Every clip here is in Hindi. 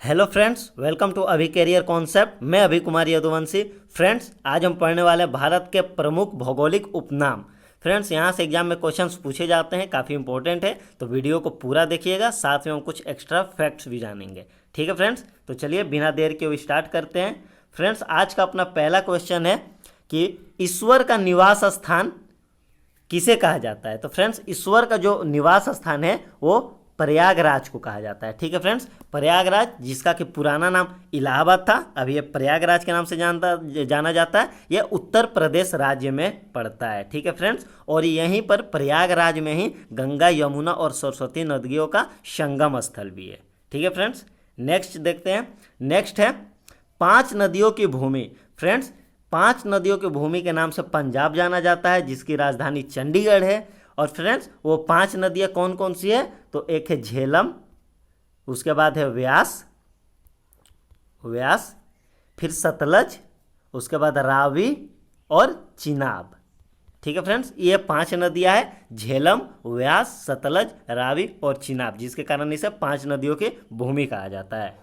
हेलो फ्रेंड्स, वेलकम टू अभी कैरियर कॉन्सेप्ट। मैं अभी कुमार यदुवंशी। फ्रेंड्स, आज हम पढ़ने वाले हैं भारत के प्रमुख भौगोलिक उपनाम। फ्रेंड्स, यहाँ से एग्जाम में क्वेश्चंस पूछे जाते हैं, काफ़ी इंपॉर्टेंट है, तो वीडियो को पूरा देखिएगा। साथ में हम कुछ एक्स्ट्रा फैक्ट्स भी जानेंगे। ठीक है फ्रेंड्स, तो चलिए बिना देर के स्टार्ट करते हैं। फ्रेंड्स, आज का अपना पहला क्वेश्चन है कि ईश्वर का निवास स्थान किसे कहा जाता है। तो फ्रेंड्स, ईश्वर का जो निवास स्थान है वो प्रयागराज को कहा जाता है। ठीक है फ्रेंड्स, प्रयागराज, जिसका कि पुराना नाम इलाहाबाद था, अभी ये प्रयागराज के नाम से जाना जाता है। यह उत्तर प्रदेश राज्य में पड़ता है। ठीक है फ्रेंड्स, और यहीं पर प्रयागराज में ही गंगा, यमुना और सरस्वती नदियों का संगम स्थल भी है। ठीक है फ्रेंड्स, नेक्स्ट देखते हैं। नेक्स्ट है 5 नदियों की भूमि। फ्रेंड्स, 5 नदियों की भूमि के नाम से पंजाब जाना जाता है, जिसकी राजधानी चंडीगढ़ है। और फ्रेंड्स, वो 5 नदियाँ कौन कौन सी है? तो एक है झेलम, उसके बाद है व्यास, फिर सतलज, उसके बाद रावी और चिनाब। ठीक है फ्रेंड्स, ये 5 नदियाँ हैं, झेलम, व्यास, सतलज, रावी और चिनाब, जिसके कारण इसे 5 नदियों की भूमि कहा जाता है।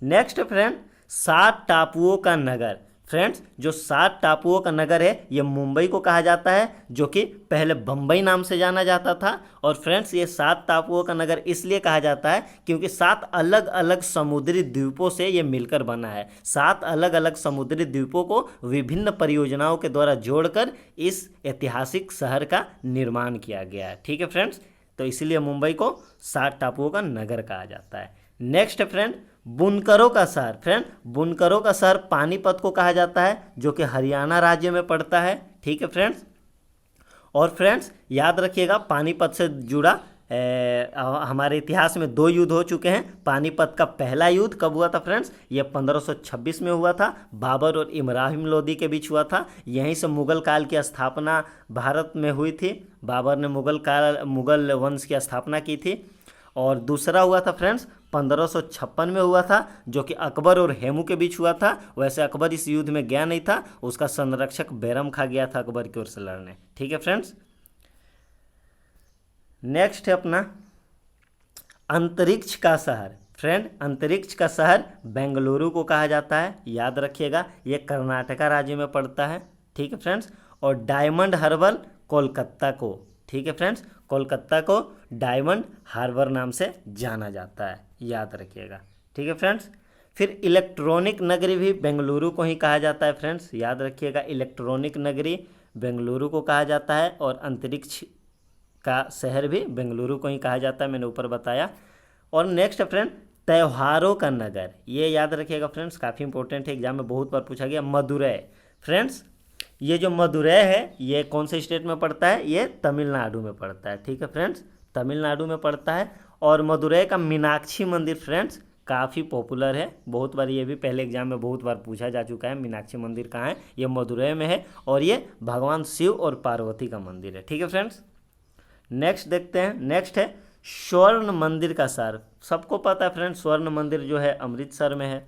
नेक्स्ट फ्रेंड, 7 टापुओं का नगर। फ्रेंड्स, जो 7 टापुओं का नगर है ये मुंबई को कहा जाता है, जो कि पहले बम्बई नाम से जाना जाता था। और फ्रेंड्स, ये 7 टापुओं का नगर इसलिए कहा जाता है क्योंकि 7 अलग अलग समुद्री द्वीपों से ये मिलकर बना है। 7 अलग अलग समुद्री द्वीपों को विभिन्न परियोजनाओं के द्वारा जोड़कर इस ऐतिहासिक शहर का निर्माण किया गया है। ठीक है फ्रेंड्स, तो इसलिए मुंबई को 7 टापुओं का नगर कहा जाता है। नेक्स्ट फ्रेंड, बुनकरों का शहर। फ्रेंड, बुनकरों का शहर पानीपत को कहा जाता है, जो कि हरियाणा राज्य में पड़ता है। ठीक है फ्रेंड्स, और फ्रेंड्स याद रखिएगा, पानीपत से जुड़ा हमारे इतिहास में 2 युद्ध हो चुके हैं। पानीपत का पहला युद्ध कब हुआ था फ्रेंड्स? ये 1526 में हुआ था, बाबर और इब्राहिम लोदी के बीच हुआ था। यहीं से मुगल काल की स्थापना भारत में हुई थी। बाबर ने मुगल वंश की स्थापना की थी। और दूसरा हुआ था फ्रेंड्स 1556 में हुआ था, जो कि अकबर और हेमू के बीच हुआ था। वैसे अकबर इस युद्ध में गया नहीं था, उसका संरक्षक बैरम खा गया था अकबर की ओर से लड़ने। ठीक है फ्रेंड्स, नेक्स्ट है अपना अंतरिक्ष का शहर। फ्रेंड, अंतरिक्ष का शहर बेंगलुरु को कहा जाता है। याद रखिएगा, यह कर्नाटका राज्य में पड़ता है। ठीक है फ्रेंड्स, और डायमंड हार्बर कोलकाता को, ठीक है फ्रेंड्स, कोलकाता को डायमंड हार्बर नाम से जाना जाता है। याद रखिएगा। ठीक है फ्रेंड्स, फिर इलेक्ट्रॉनिक नगरी भी बेंगलुरु को ही कहा जाता है। फ्रेंड्स, याद रखिएगा, इलेक्ट्रॉनिक नगरी बेंगलुरु को कहा जाता है और अंतरिक्ष का शहर भी बेंगलुरु को ही कहा जाता है, मैंने ऊपर बताया। और नेक्स्ट फ्रेंड, त्योहारों का नगर। ये याद रखिएगा फ्रेंड्स, काफ़ी इंपॉर्टेंट है, एग्जाम में बहुत बार पूछा गया। मदुरै। फ्रेंड्स, ये जो मदुरै है ये कौन से स्टेट में पड़ता है? ये तमिलनाडु में पड़ता है। ठीक है फ्रेंड्स, तमिलनाडु में पड़ता है। और मदुरै का मीनाक्षी मंदिर फ्रेंड्स काफ़ी पॉपुलर है, बहुत बार ये भी पहले एग्जाम में बहुत बार पूछा जा चुका है। मीनाक्षी मंदिर कहाँ है? ये मदुरै में है, और ये भगवान शिव और पार्वती का मंदिर है। ठीक है फ्रेंड्स, नेक्स्ट देखते हैं। नेक्स्ट है स्वर्ण मंदिर का शहर। सबको पता है फ्रेंड्स, स्वर्ण मंदिर जो है अमृतसर में है,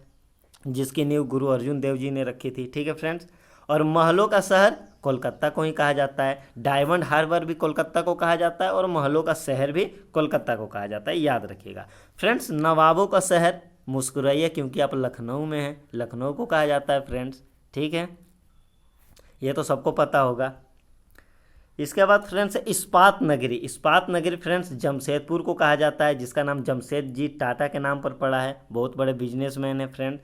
जिसकी नींव गुरु अर्जुन देव जी ने रखी थी। ठीक है फ्रेंड्स, और महलों का शहर कोलकाता को ही कहा जाता है। डायमंड हार्बर भी कोलकाता को कहा जाता है, और महलों का शहर भी कोलकाता को कहा जाता है। याद रखिएगा फ्रेंड्स, नवाबों का शहर, मुस्कुराइए क्योंकि आप लखनऊ में हैं, लखनऊ को कहा जाता है फ्रेंड्स। ठीक है, ये तो सबको पता होगा। इसके बाद फ्रेंड्स इस्पात नगरी। इस्पात नगरी फ्रेंड्स जमशेदपुर को कहा जाता है, जिसका नाम जमशेद जी टाटा के नाम पर पड़ा है। बहुत बड़े बिजनेसमैन है फ्रेंड,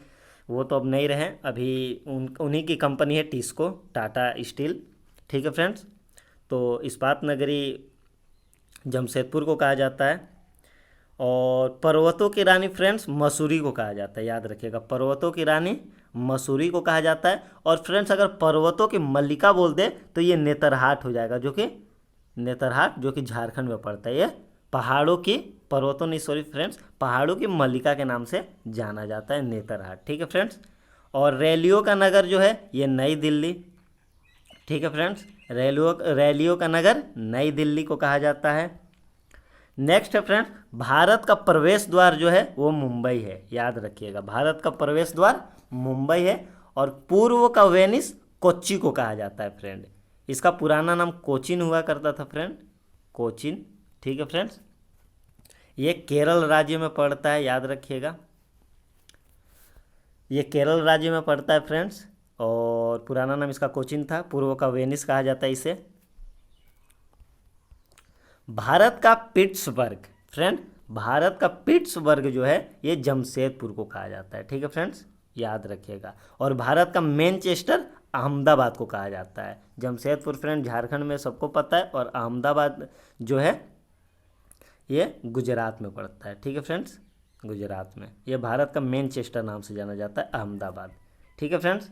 वो तो अब नहीं रहे, अभी उन्हीं की कंपनी है टिस्को, टाटा स्टील। ठीक है फ्रेंड्स, तो इस्पात नगरी जमशेदपुर को कहा जाता है। और पर्वतों की रानी फ्रेंड्स मसूरी को कहा जाता है। याद रखिएगा, पर्वतों की रानी मसूरी को कहा जाता है। और फ्रेंड्स, अगर पर्वतों की मल्लिका बोल दे तो ये नेतरहाट हो जाएगा, जो कि नेतरहाट जो कि झारखंड में पड़ता है। ये पहाड़ों की, पर्वतों नहीं सॉरी फ्रेंड्स, पहाड़ों की मल्लिका के नाम से जाना जाता है, नेतरहाट। ठीक है फ्रेंड्स, और रैलियों का नगर जो है ये नई दिल्ली। ठीक है फ्रेंड्स, रैलियों का नगर नई दिल्ली को कहा जाता है। नेक्स्ट है फ्रेंड्स, भारत का प्रवेश द्वार जो है वो मुंबई है। याद रखिएगा, भारत का प्रवेश द्वार मुंबई है। और पूर्व का वेनिस कोच्चि को कहा जाता है फ्रेंड। इसका पुराना नाम कोचिन हुआ करता था फ्रेंड, कोचिन। ठीक है फ्रेंड्स, ये केरल राज्य में पड़ता है, याद रखिएगा। ये केरल राज्य में पड़ता है फ्रेंड्स, और पुराना नाम इसका कोचीन था, पूर्व का वेनिस कहा जाता है इसे। भारत का पिट्सबर्ग, फ्रेंड भारत का पिट्सबर्ग जो है ये जमशेदपुर को कहा जाता है, ठीक है फ्रेंड्स, याद रखिएगा। और भारत का मैनचेस्टर अहमदाबाद को कहा जाता है। जमशेदपुर फ्रेंड झारखंड में सबको पता है, और अहमदाबाद जो है ये गुजरात में पड़ता है, ठीक है फ्रेंड्स, गुजरात में। ये भारत का मैनचेस्टर नाम से जाना जाता है, अहमदाबाद, ठीक है फ्रेंड्स।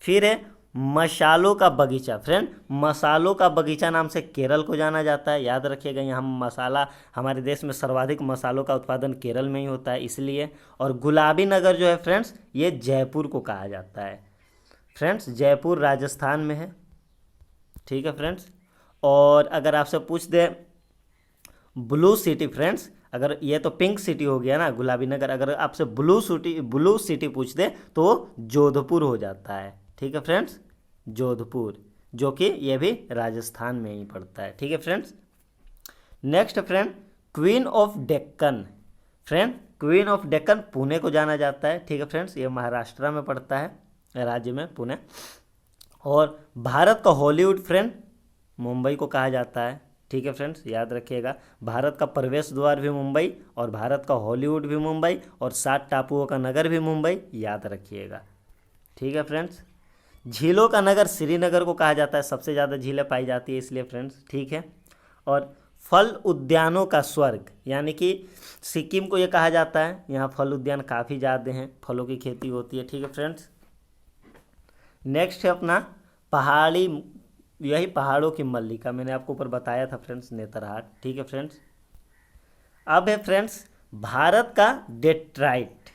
फिर है मसालों का बगीचा, फ्रेंड मसालों का बगीचा नाम से केरल को जाना जाता है, याद रखिएगा। यहाँ मसाला, हमारे देश में सर्वाधिक मसालों का उत्पादन केरल में ही होता है इसलिए। और गुलाबी नगर जो है फ्रेंड्स ये जयपुर को कहा जाता है, फ्रेंड्स जयपुर राजस्थान में है, ठीक है फ्रेंड्स। और अगर आपसे पूछ दे ब्लू सिटी, फ्रेंड्स अगर ये तो पिंक सिटी हो गया ना गुलाबी नगर, अगर आपसे ब्लू सिटी पूछ दे तो जोधपुर हो जाता है, ठीक है फ्रेंड्स, जोधपुर, जो कि ये भी राजस्थान में ही पड़ता है, ठीक है friends. Next friend queen of Deccan, friend queen of Deccan Pune को जाना जाता है, ठीक है फ्रेंड्स, ये महाराष्ट्र में पड़ता है, राज्य में पुणे। और भारत का हॉलीवुड फ्रेंड मुंबई को कहा जाता है, ठीक है फ्रेंड्स, याद रखिएगा। भारत का प्रवेश द्वार भी मुंबई, और भारत का हॉलीवुड भी मुंबई, और 7 टापुओं का नगर भी मुंबई, याद रखिएगा, ठीक है फ्रेंड्स। झीलों का नगर श्रीनगर को कहा जाता है, सबसे ज़्यादा झीलें पाई जाती है इसलिए फ्रेंड्स, ठीक है। और फल उद्यानों का स्वर्ग यानी कि सिक्किम को ये कहा जाता है, यहाँ फल उद्यान काफ़ी ज़्यादा हैं, फलों की खेती होती है, ठीक है फ्रेंड्स। नेक्स्ट है अपना पहाड़ी, यही पहाड़ों की मल्लिका, मैंने आपको ऊपर बताया था फ्रेंड्स, नेतरहाट, ठीक है फ्रेंड्स। अब है फ्रेंड्स भारत का डेट्राइट,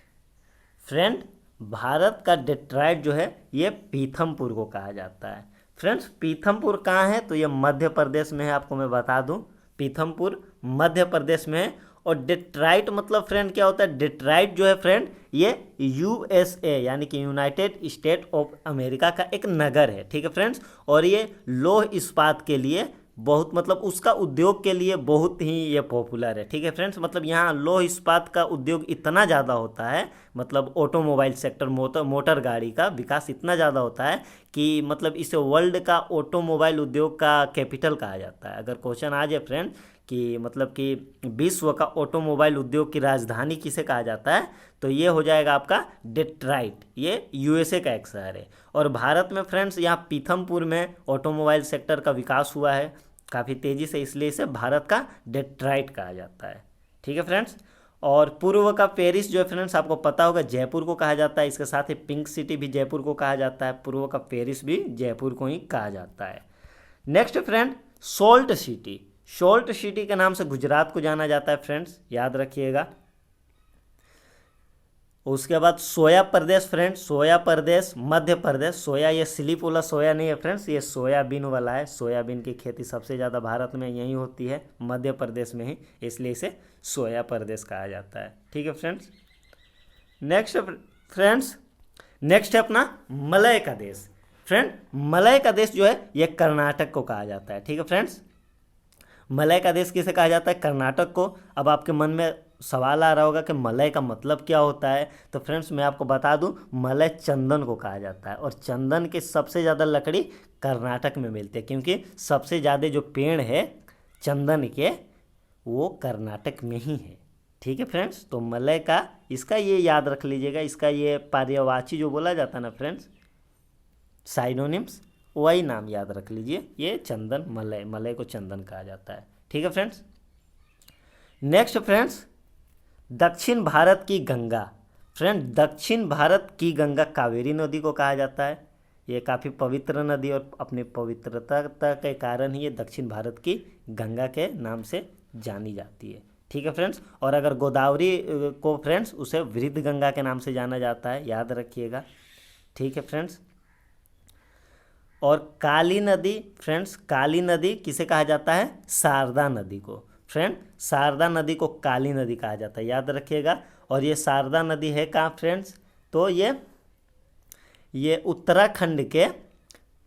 फ्रेंड भारत का डेट्राइट जो है ये पीथमपुर को कहा जाता है। फ्रेंड्स पीथमपुर कहाँ है, तो ये मध्य प्रदेश में है, आपको मैं बता दूं, पीथमपुर मध्य प्रदेश में है। और डेट्राइट मतलब फ्रेंड क्या होता है, डेट्राइट जो है फ्रेंड ये यूएसए यानी कि यूनाइटेड स्टेट ऑफ अमेरिका का एक नगर है, ठीक है फ्रेंड्स। और ये लौह इस्पात के लिए बहुत, मतलब उसका उद्योग के लिए बहुत ही ये पॉपुलर है, ठीक है फ्रेंड्स। मतलब यहाँ लौह इस्पात का उद्योग इतना ज़्यादा होता है, मतलब ऑटोमोबाइल सेक्टर, मोटर गाड़ी का विकास इतना ज़्यादा होता है कि मतलब इसे वर्ल्ड का ऑटोमोबाइल उद्योग का कैपिटल कहा जाता है। अगर क्वेश्चन आ जाए फ्रेंड कि मतलब कि विश्व का ऑटोमोबाइल उद्योग की राजधानी किसे कहा जाता है, तो ये हो जाएगा आपका डेट्राइट, ये यूएसए का एक शहर है। और भारत में फ्रेंड्स यहाँ पीथमपुर में ऑटोमोबाइल सेक्टर का विकास हुआ है काफ़ी तेज़ी से, इसलिए इसे भारत का डेट्राइट कहा जाता है, ठीक है फ्रेंड्स। और पूर्व का पेरिस जो है फ्रेंड्स आपको पता होगा जयपुर को कहा जाता है, इसके साथ ही पिंक सिटी भी जयपुर को कहा जाता है, पूर्व का पेरिस भी जयपुर को ही कहा जाता है। Next friend salt city, salt city के नाम से गुजरात को जाना जाता है फ्रेंड्स, याद रखिएगा। उसके बाद सोया प्रदेश फ्रेंड्स, सोया प्रदेश मध्य प्रदेश, सोया ये स्लीप वाला सोया नहीं है फ्रेंड्स, ये सोयाबीन वाला है। सोयाबीन की खेती सबसे ज़्यादा भारत में यहीं होती है, मध्य प्रदेश में ही, इसलिए इसे सोया प्रदेश कहा जाता है, ठीक है फ्रेंड्स। नेक्स्ट फ्रेंड्स, नेक्स्ट है अपना मलय का देश, फ्रेंड मलय का देश जो है ये कर्नाटक को कहा जाता है, ठीक है फ्रेंड्स। मलय का देश किसे कहा जाता है, कर्नाटक को। अब आपके मन में सवाल आ रहा होगा कि मलय का मतलब क्या होता है, तो फ्रेंड्स मैं आपको बता दूं मलय चंदन को कहा जाता है। और चंदन की सबसे ज़्यादा लकड़ी कर्नाटक में मिलती है, क्योंकि सबसे ज़्यादा जो पेड़ है चंदन के वो कर्नाटक में ही है, ठीक है फ्रेंड्स। तो मलय का, इसका ये याद रख लीजिएगा, इसका ये पर्यायवाची जो बोला जाता है ना फ्रेंड्स, साइनोनिम्स, वही नाम याद रख लीजिए, ये चंदन, मलय, मलय को चंदन कहा जाता है, ठीक है फ्रेंड्स। नेक्स्ट फ्रेंड्स दक्षिण भारत की गंगा, फ्रेंड दक्षिण भारत की गंगा कावेरी नदी को कहा जाता है। ये काफ़ी पवित्र नदी और अपनी पवित्रता के कारण ही ये दक्षिण भारत की गंगा के नाम से जानी जाती है, ठीक है फ्रेंड्स। और अगर गोदावरी को फ्रेंड्स उसे वृद्ध गंगा के नाम से जाना जाता है, याद रखिएगा, ठीक है फ्रेंड्स। और काली नदी फ्रेंड्स, काली नदी किसे कहा जाता है, शारदा नदी को। फ्रेंड शारदा नदी को काली नदी कहा जाता है, याद रखिएगा। और ये शारदा नदी है कहाँ फ्रेंड्स, तो ये उत्तराखंड के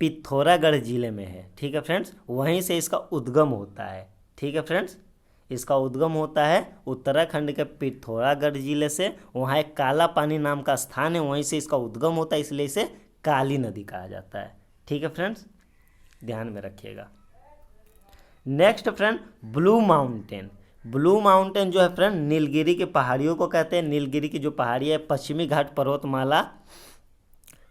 पिथौरागढ़ जिले में है, ठीक है फ्रेंड्स, वहीं से इसका उद्गम होता है, ठीक है फ्रेंड्स। इसका उद्गम होता है उत्तराखंड के पिथौरागढ़ जिले से। वहाँ एक काला पानी नाम का स्थान है, वहीं से इसका उद्गम होता है, इसलिए इसे काली नदी कहा जाता है। ठीक है फ्रेंड्स, ध्यान में रखिएगा। Next friend, blue mountain. Blue mountain जो है फ्रेंड, नीलगिरी की पहाड़ियों को कहते हैं। नीलगिरी की जो पहाड़ी है पश्चिमी घाट पर्वतमाला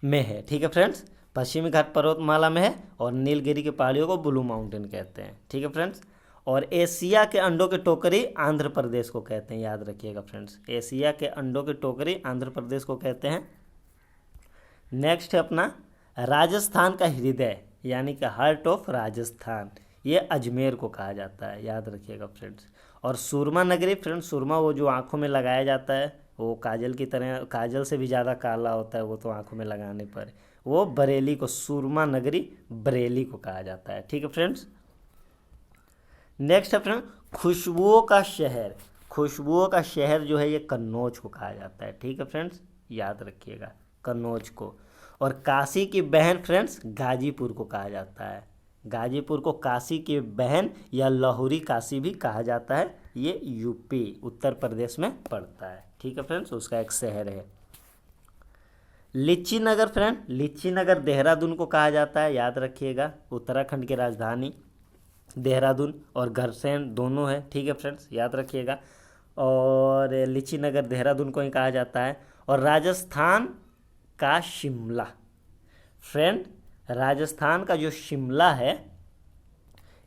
में है। ठीक है फ्रेंड्स, पश्चिमी घाट पर्वतमाला में है और नीलगिरी की पहाड़ियों को ब्लू माउंटेन कहते हैं। ठीक है फ्रेंड्स, और एशिया के अंडों की टोकरी आंध्र प्रदेश को कहते हैं, याद रखिएगा फ्रेंड्स। एशिया के अंडों की टोकरी आंध्र प्रदेश को कहते हैं। नेक्स्ट है अपना राजस्थान का हृदय, यानी कि हार्ट ऑफ राजस्थान, ये अजमेर को कहा जाता है, याद रखिएगा फ्रेंड्स। और सुरमा नगरी फ्रेंड्स, सुरमा वो जो आँखों में लगाया जाता है, वो काजल की तरह, काजल से भी ज़्यादा काला होता है वो तो आँखों में लगाने पर, वो बरेली को, सुरमा नगरी बरेली को कहा जाता है। ठीक है फ्रेंड्स। नेक्स्ट है फ्रेंड, खुशबुओं का शहर। खुशबुओं का शहर जो है ये कन्नौज को कहा जाता है। ठीक है फ्रेंड्स, याद रखिएगा कन्नौज को। और काशी की बहन फ्रेंड्स गाजीपुर को कहा जाता है। गाजीपुर को काशी की बहन या लाहौरी काशी भी कहा जाता है। ये यूपी उत्तर प्रदेश में पड़ता है। ठीक है फ्रेंड्स, उसका एक शहर है। लीची नगर फ्रेंड, लीची नगर देहरादून को कहा जाता है, याद रखिएगा। उत्तराखंड की राजधानी देहरादून और घरसेन दोनों है। ठीक है फ्रेंड्स, याद रखिएगा। और लीची नगर देहरादून को ही कहा जाता है। और राजस्थान का शिमला फ्रेंड, राजस्थान का जो शिमला है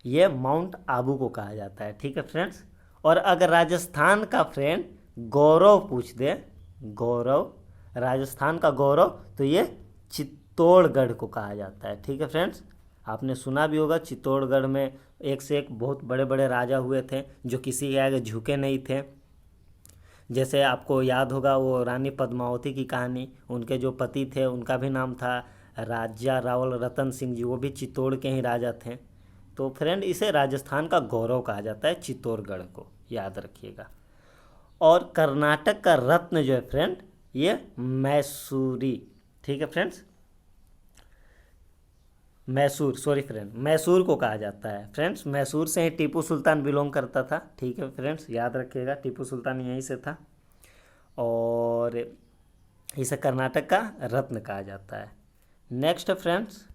ये माउंट आबू को कहा जाता है। ठीक है फ्रेंड्स। और अगर राजस्थान का फ्रेंड गौरव पूछ दे, गौरव, राजस्थान का गौरव, तो ये चित्तौड़गढ़ को कहा जाता है। ठीक है फ्रेंड्स, आपने सुना भी होगा चित्तौड़गढ़ में एक से एक बहुत बड़े बड़े राजा हुए थे जो किसी के आगे झुके नहीं थे। जैसे आपको याद होगा वो रानी पद्मावती की कहानी, उनके जो पति थे उनका भी नाम था राजा रावल रतन सिंह जी, वो भी चित्तौड़ के ही राजा थे। तो फ्रेंड इसे राजस्थान का गौरव कहा जाता है, चित्तौड़गढ़ को, याद रखिएगा। और कर्नाटक का रत्न जो है फ्रेंड ये मैसूरी। ठीक है friends, Mysore, sorry friend, Mysore को कहा जाता है। फ्रेंड्स मैसूर से ही टीपू सुल्तान बिलोंग करता था। ठीक है फ्रेंड्स, याद रखिएगा टीपू सुल्तान यहीं से था। और इसे कर्नाटक का रत्न कहा जाता है। नेक्स्ट फ्रेंड्स,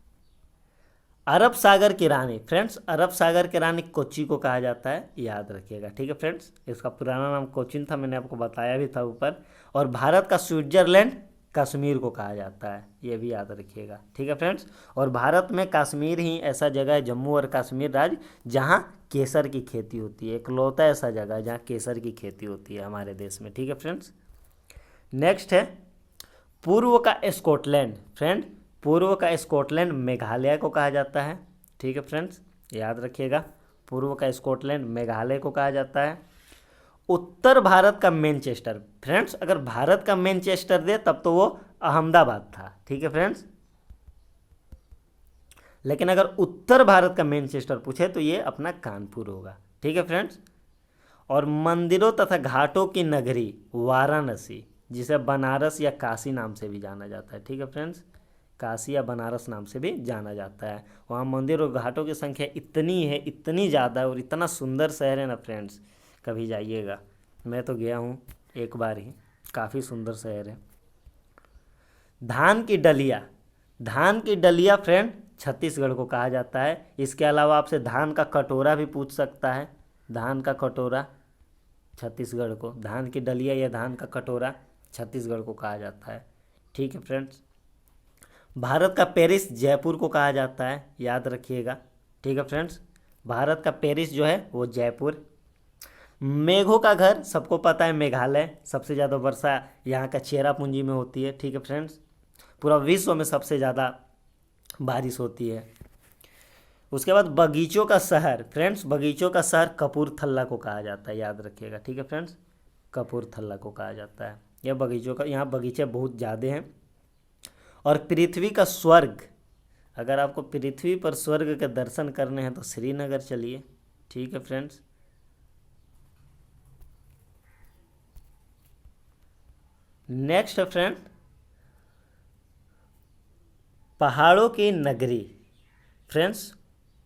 अरब सागर की रानी। फ्रेंड्स अरब सागर की रानी कोच्चि को कहा जाता है, याद रखिएगा। ठीक है फ्रेंड्स, इसका पुराना नाम कोचिन था, मैंने आपको बताया भी था ऊपर। और भारत का स्विट्जरलैंड कश्मीर को कहा जाता है, ये भी याद रखिएगा। ठीक है फ्रेंड्स, और भारत में कश्मीर ही ऐसा जगह है, जम्मू और कश्मीर राज्य, जहाँ केसर की खेती होती है। इकलौता ऐसा जगह है जहाँ केसर की खेती होती है हमारे देश में। ठीक है फ्रेंड्स। नेक्स्ट है पूर्व का स्कॉटलैंड। फ्रेंड पूर्व का स्कॉटलैंड मेघालय को कहा जाता है। ठीक है फ्रेंड्स, याद रखिएगा पूर्व का स्कॉटलैंड मेघालय को कहा जाता है। उत्तर भारत का मैनचेस्टर। फ्रेंड्स अगर भारत का मैनचेस्टर दे तब तो वो अहमदाबाद था। ठीक है फ्रेंड्स, लेकिन अगर उत्तर भारत का मैनचेस्टर पूछे तो ये अपना कानपुर होगा। ठीक है फ्रेंड्स। और मंदिरों तथा घाटों की नगरी वाराणसी, जिसे बनारस या काशी नाम से भी जाना जाता है। ठीक है फ्रेंड्स, काशी या बनारस नाम से भी जाना जाता है। वहाँ मंदिर और घाटों की संख्या इतनी है, इतनी ज़्यादा है, और इतना सुंदर शहर है ना फ्रेंड्स, कभी जाइएगा। मैं तो गया हूँ एक बार ही, काफ़ी सुंदर शहर है। धान की डलिया। धान की डलिया फ्रेंड छत्तीसगढ़ को कहा जाता है। इसके अलावा आपसे धान का कटोरा भी पूछ सकता है। धान का कटोरा छत्तीसगढ़ को, धान की डलिया या धान का कटोरा छत्तीसगढ़ को कहा जाता है। ठीक है फ्रेंड्स। भारत का पेरिस जयपुर को कहा जाता है, याद रखिएगा। ठीक है फ्रेंड्स, भारत का पेरिस जो है वो जयपुर। मेघों का घर सबको पता है, मेघालय। सबसे ज़्यादा वर्षा यहाँ का चेरापूंजी में होती है। ठीक है फ्रेंड्स, पूरा विश्व में सबसे ज़्यादा बारिश होती है। उसके बाद बगीचों का शहर। फ्रेंड्स बगीचों का शहर कपूरथला को कहा जाता है, याद रखिएगा। ठीक है फ्रेंड्स, कपूरथला को कहा जाता है। यह बगीचों का, यहाँ बगीचे बहुत ज़्यादा हैं। और पृथ्वी का स्वर्ग, अगर आपको पृथ्वी पर स्वर्ग के दर्शन करने हैं तो श्रीनगर चलिए। ठीक है फ्रेंड्स। नेक्स्ट फ्रेंड, पहाड़ों की नगरी। फ्रेंड्स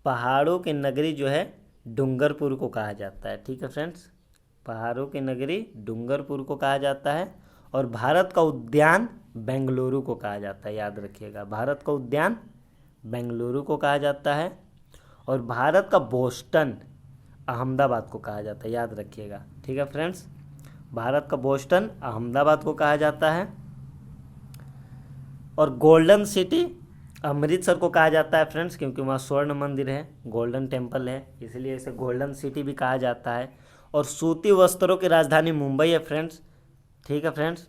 पहाड़ों की नगरी जो है डूंगरपुर को कहा जाता है। ठीक है फ्रेंड्स, पहाड़ों की नगरी डूंगरपुर को कहा जाता है। और भारत का उद्यान बेंगलुरु को कहा जाता है, याद रखिएगा, भारत का उद्यान बेंगलुरु को कहा जाता है। और भारत का बोस्टन अहमदाबाद को कहा जाता है, याद रखिएगा। ठीक है फ्रेंड्स, भारत का बोस्टन अहमदाबाद को कहा जाता है। और गोल्डन सिटी अमृतसर को कहा जाता है फ्रेंड्स, क्योंकि वहाँ स्वर्ण मंदिर है, गोल्डन टेम्पल है, इसलिए इसे गोल्डन सिटी भी कहा जाता है। और सूती वस्त्रों की राजधानी मुंबई है फ्रेंड्स। ठीक है फ्रेंड्स,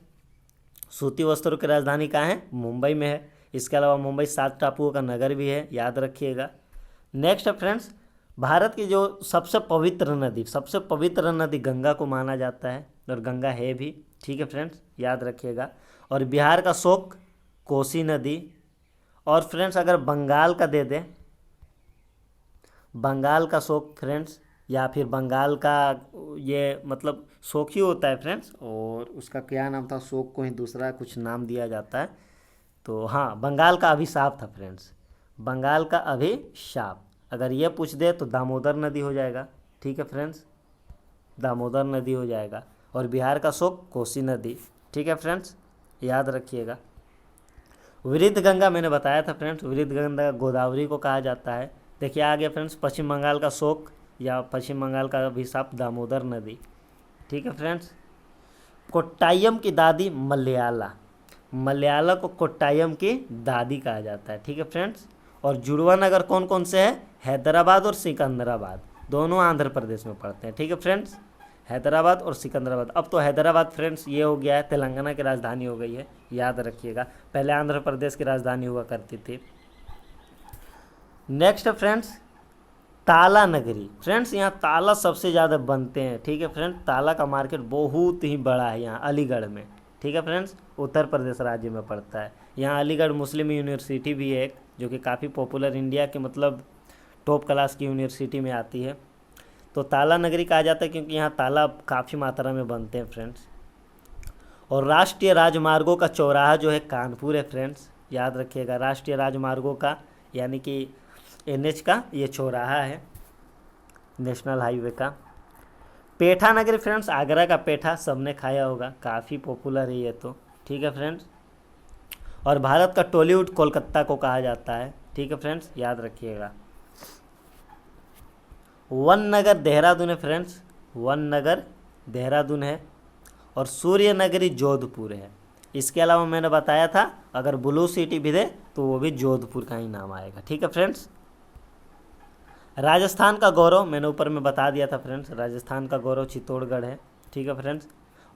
सूती वस्त्रों की राजधानी कहाँ है? मुंबई में है। इसके अलावा मुंबई 7 टापुओं का नगर भी है, याद रखिएगा। नेक्स्ट है फ्रेंड्स, भारत की जो सबसे पवित्र नदी गंगा को माना जाता है, और गंगा है भी। ठीक है फ्रेंड्स, याद रखिएगा। और बिहार का शोक कोसी नदी। और फ्रेंड्स अगर बंगाल का दे दें, बंगाल का शोक फ्रेंड्स, या फिर बंगाल का ये मतलब शोक ही होता है फ्रेंड्स, और उसका क्या नाम था, शोक को ही दूसरा कुछ नाम दिया जाता है। तो हाँ, बंगाल का अभिशाप था फ्रेंड्स, बंगाल का अभिशाप। अगर ये पूछ दे तो दामोदर नदी हो जाएगा। ठीक है फ्रेंड्स, दामोदर नदी हो जाएगा। और बिहार का शोक कोसी नदी। ठीक है फ्रेंड्स, याद रखिएगा। वृद्ध गंगा मैंने बताया था फ्रेंड्स, वृद्ध गंगा गोदावरी को कहा जाता है। देखिए आ गया फ्रेंड्स, पश्चिम बंगाल का शोक या पश्चिम बंगाल का अभिशाप दामोदर नदी। ठीक है फ्रेंड्स, कोट्टायम की दादी मलयाला, मलयाला को कोट्टायम की दादी कहा जाता है। ठीक है फ्रेंड्स। और जुड़वा नगर कौन कौन से हैं? हैदराबाद और सिकंदराबाद, दोनों आंध्र प्रदेश में पड़ते हैं। ठीक है फ्रेंड्स, हैदराबाद और सिकंदराबाद। अब तो हैदराबाद फ्रेंड्स ये हो गया है, तेलंगाना की राजधानी हो गई है, याद रखिएगा। पहले आंध्र प्रदेश की राजधानी हुआ करती थी। नेक्स्ट है फ्रेंड्स, ताला नगरी। फ्रेंड्स यहाँ ताला सबसे ज़्यादा बनते हैं। ठीक है फ्रेंड्स, ताला का मार्केट बहुत ही बड़ा है यहाँ अलीगढ़ में। ठीक है फ्रेंड्स, उत्तर प्रदेश राज्य में पड़ता है। यहाँ अलीगढ़ मुस्लिम यूनिवर्सिटी भी है एक, जो कि काफ़ी पॉपुलर, इंडिया के मतलब टॉप क्लास की यूनिवर्सिटी में आती है। तो ताला नगरी कहा जाता है क्योंकि यहाँ ताला काफ़ी मात्रा में बनते हैं फ्रेंड्स। और राष्ट्रीय राजमार्गों का चौराहा जो है कानपुर है फ्रेंड्स, याद रखिएगा। राष्ट्रीय राजमार्गों का यानी कि NH का ये चौराहा है, नेशनल हाईवे का। पेठा नगरी फ्रेंड्स, आगरा का पेठा सबने खाया होगा, काफ़ी पॉपुलर है ये तो। ठीक है फ्रेंड्स। और भारत का टॉलीवुड कोलकाता को कहा जाता है। ठीक है फ्रेंड्स, याद रखिएगा। वन नगर देहरादून है फ्रेंड्स, वन नगर देहरादून है। और सूर्य नगरी जोधपुर है। इसके अलावा मैंने बताया था अगर ब्लू सिटी भी दे तो वो भी जोधपुर का ही नाम आएगा। ठीक है फ्रेंड्स। राजस्थान का गौरव मैंने ऊपर में बता दिया था फ्रेंड्स, राजस्थान का गौरव चित्तौड़गढ़ है। ठीक है फ्रेंड्स।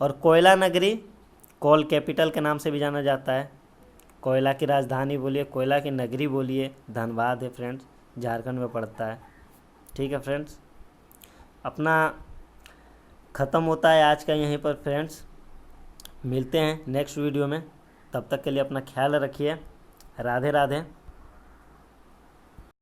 और कोयला नगरी कोल कैपिटल के नाम से भी जाना जाता है। कोयला की राजधानी बोलिए, कोयला की नगरी बोलिए, धनबाद है फ्रेंड्स, झारखंड में पड़ता है। ठीक है फ्रेंड्स, अपना ख़त्म होता है आज का यहीं पर फ्रेंड्स। मिलते हैं नेक्स्ट वीडियो में, तब तक के लिए अपना ख्याल रखिए। राधे राधे।